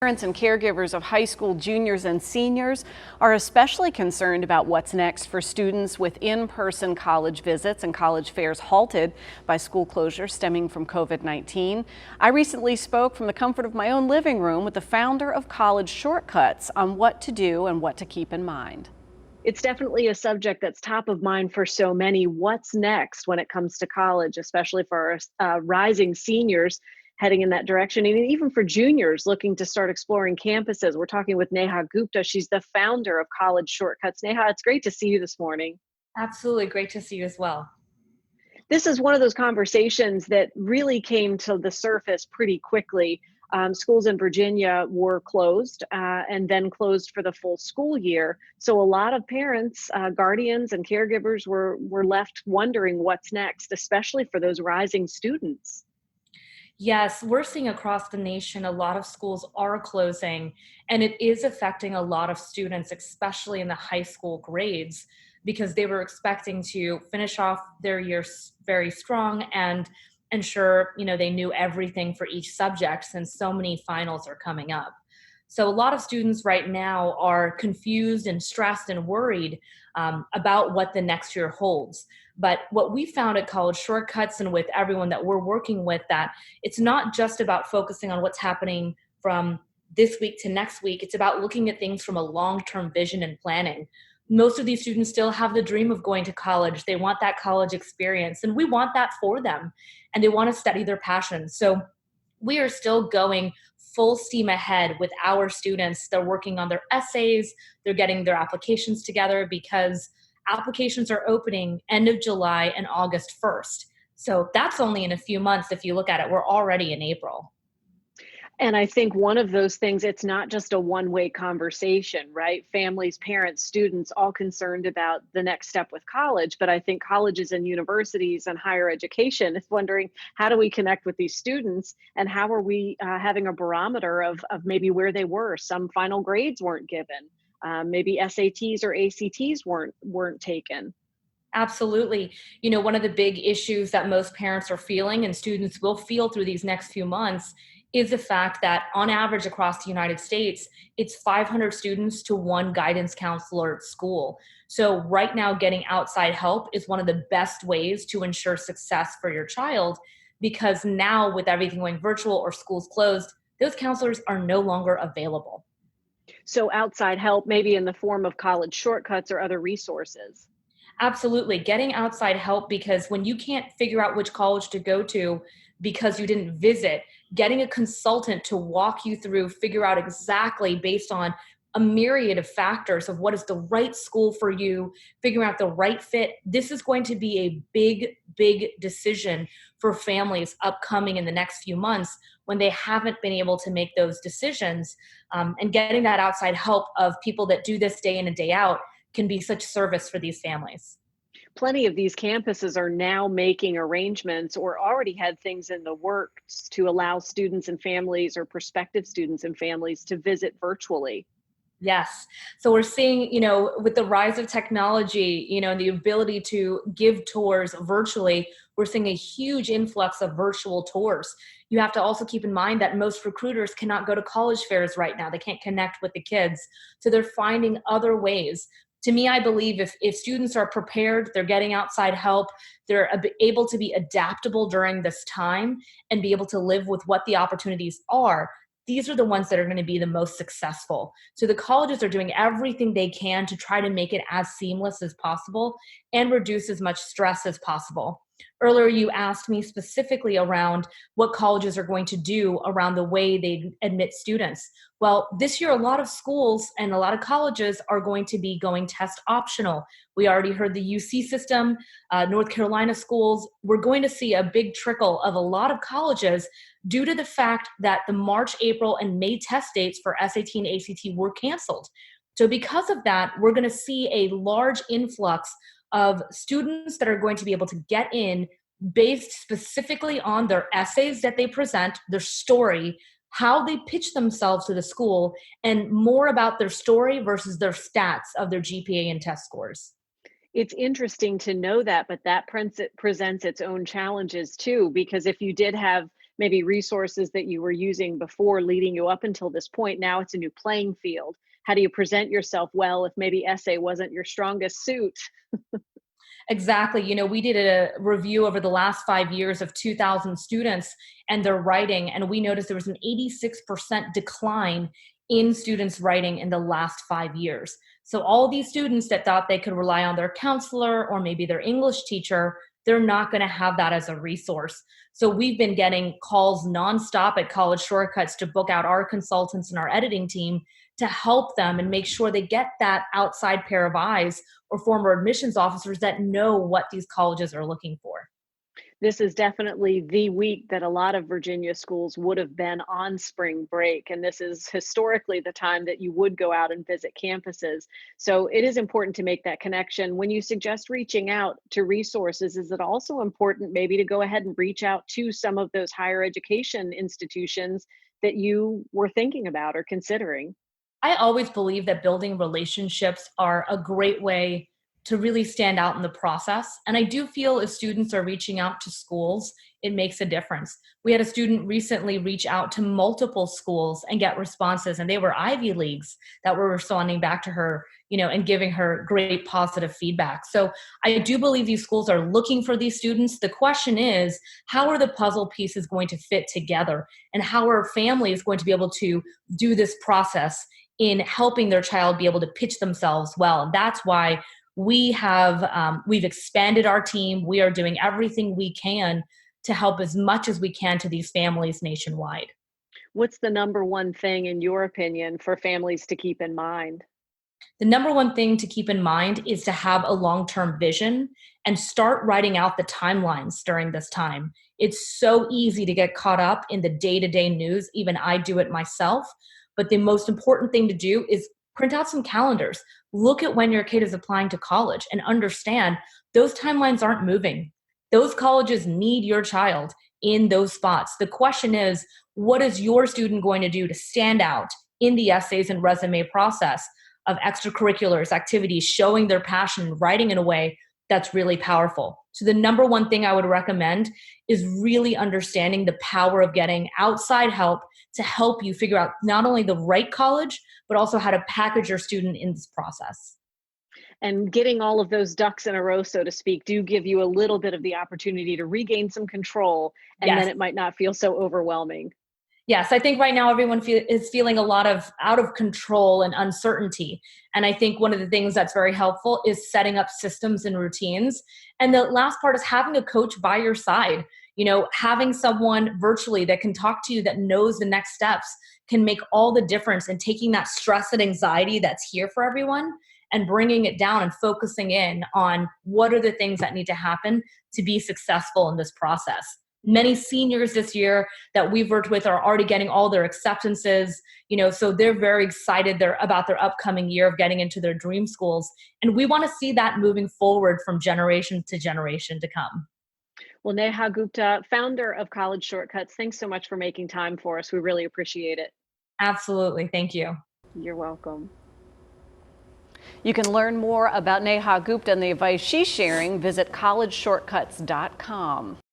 Parents and caregivers of high school juniors and seniors are especially concerned about what's next for students with in-person college visits and college fairs halted by school closures stemming from COVID-19. I recently spoke from the comfort of my own living room with the founder of College Shortcuts on what to do and what to keep in mind. It's definitely a subject that's top of mind for so many. What's next when it comes to college, especially for our rising seniors heading in that direction, and even for juniors looking to start exploring campuses? We're talking with Neha Gupta. She's the founder of College Shortcuts. Neha, it's great to see you this morning. Absolutely. Great to see you as well. This is one of those conversations that really came to the surface pretty quickly. Schools in Virginia were closed and then closed for the full school year. So a lot of parents, guardians, and caregivers were left wondering what's next, especially for those rising students. Yes, we're seeing across the nation a lot of schools are closing, and it is affecting a lot of students, especially in the high school grades, because they were expecting to finish off their years very strong and ensure, they knew everything for each subject since so many finals are coming up. So a lot of students right now are confused and stressed and worried about what the next year holds. But what we found at College Shortcuts and with everyone that we're working with, that it's not just about focusing on what's happening from this week to next week. It's about looking at things from a long-term vision and planning. Most of these students still have the dream of going to college. They want that college experience, and we want that for them. And they want to study their passion. So we are still going full steam ahead with our students. They're working on their essays, they're getting their applications together because applications are opening end of July and August 1st. So that's only in a few months. If you look at it, we're already in April. And I think one of those things, it's not just a one-way conversation, right? Families, parents, students, all concerned about the next step with college. But I think colleges and universities and higher education is wondering, how do we connect with these students, and how are we having a barometer of maybe where they were? Some final grades weren't given. Maybe SATs or ACTs weren't taken. Absolutely. One of the big issues that most parents are feeling and students will feel through these next few months is the fact that on average across the United States, it's 500 students to one guidance counselor at school. So right now, getting outside help is one of the best ways to ensure success for your child, because now with everything going virtual or schools closed, those counselors are no longer available. So outside help, maybe in the form of College Shortcuts or other resources. Absolutely. Getting outside help, because when you can't figure out which college to go to because you didn't visit, getting a consultant to walk you through, figure out exactly based on a myriad of factors of what is the right school for you, figuring out the right fit. This is going to be a big, big decision for families upcoming in the next few months when they haven't been able to make those decisions. And getting that outside help of people that do this day in and day out can be such service for these families. Plenty of these campuses are now making arrangements or already had things in the works to allow students and families, or prospective students and families, to visit virtually. Yes. So we're seeing, with the rise of technology, and the ability to give tours virtually, we're seeing a huge influx of virtual tours. You have to also keep in mind that most recruiters cannot go to college fairs right now. They can't connect with the kids. So they're finding other ways. To me, I believe if students are prepared, they're getting outside help, they're able to be adaptable during this time and be able to live with what the opportunities are, these are the ones that are going to be the most successful. So the colleges are doing everything they can to try to make it as seamless as possible and reduce as much stress as possible. Earlier, you asked me specifically around what colleges are going to do around the way they admit students. Well, this year, a lot of schools and a lot of colleges are going to be going test optional. We already heard the UC system, North Carolina schools. We're going to see a big trickle of a lot of colleges due to the fact that the March, April, and May test dates for SAT and ACT were canceled. So because of that, we're going to see a large influx of students that are going to be able to get in based specifically on their essays that they present, their story, how they pitch themselves to the school, and more about their story versus their stats of their GPA and test scores. It's interesting to know that, but that presents its own challenges too, because if you did have maybe resources that you were using before leading you up until this point. Now it's a new playing field. How do you present yourself well if maybe essay wasn't your strongest suit? Exactly. We did a review over the last 5 years of 2,000 students and their writing, and we noticed there was an 86% decline in students' writing in the last 5 years. So, all these students that thought they could rely on their counselor or maybe their English teacher, they're not going to have that as a resource. So, we've been getting calls nonstop at College Shortcuts to book out our consultants and our editing team to help them and make sure they get that outside pair of eyes or former admissions officers that know what these colleges are looking for. This is definitely the week that a lot of Virginia schools would have been on spring break. And this is historically the time that you would go out and visit campuses. So it is important to make that connection. When you suggest reaching out to resources, is it also important maybe to go ahead and reach out to some of those higher education institutions that you were thinking about or considering? I always believe that building relationships are a great way to really stand out in the process. And I do feel if students are reaching out to schools, it makes a difference. We had a student recently reach out to multiple schools and get responses, and they were Ivy Leagues that were responding back to her, and giving her great positive feedback. So I do believe these schools are looking for these students. The question is, how are the puzzle pieces going to fit together? And how are families going to be able to do this process in helping their child be able to pitch themselves well? And that's why we've expanded our team. We are doing everything we can to help as much as we can to these families nationwide. What's the number one thing, in your opinion, for families to keep in mind? The number one thing to keep in mind is to have a long-term vision and start writing out the timelines during this time. It's so easy to get caught up in the day-to-day news. Even I do it myself. But the most important thing to do is print out some calendars. Look at when your kid is applying to college and understand those timelines aren't moving. Those colleges need your child in those spots. The question is, what is your student going to do to stand out in the essays and resume process of extracurriculars, activities, showing their passion, writing in a way that's really powerful? So the number one thing I would recommend is really understanding the power of getting outside help to help you figure out not only the right college, but also how to package your student in this process. And getting all of those ducks in a row, so to speak, do give you a little bit of the opportunity to regain some control, and then Yes. it might not feel so overwhelming. Yes, I think right now everyone is feeling a lot of out of control and uncertainty. And I think one of the things that's very helpful is setting up systems and routines. And the last part is having a coach by your side. Having someone virtually that can talk to you, that knows the next steps, can make all the difference in taking that stress and anxiety that's here for everyone and bringing it down and focusing in on what are the things that need to happen to be successful in this process. Many seniors this year that we've worked with are already getting all their acceptances, so they're very excited about their upcoming year of getting into their dream schools. And we want to see that moving forward from generation to generation to come. Well, Neha Gupta, founder of College Shortcuts, thanks so much for making time for us. We really appreciate it. Absolutely. Thank you. You're welcome. You can learn more about Neha Gupta and the advice she's sharing. Visit collegeshortcuts.com.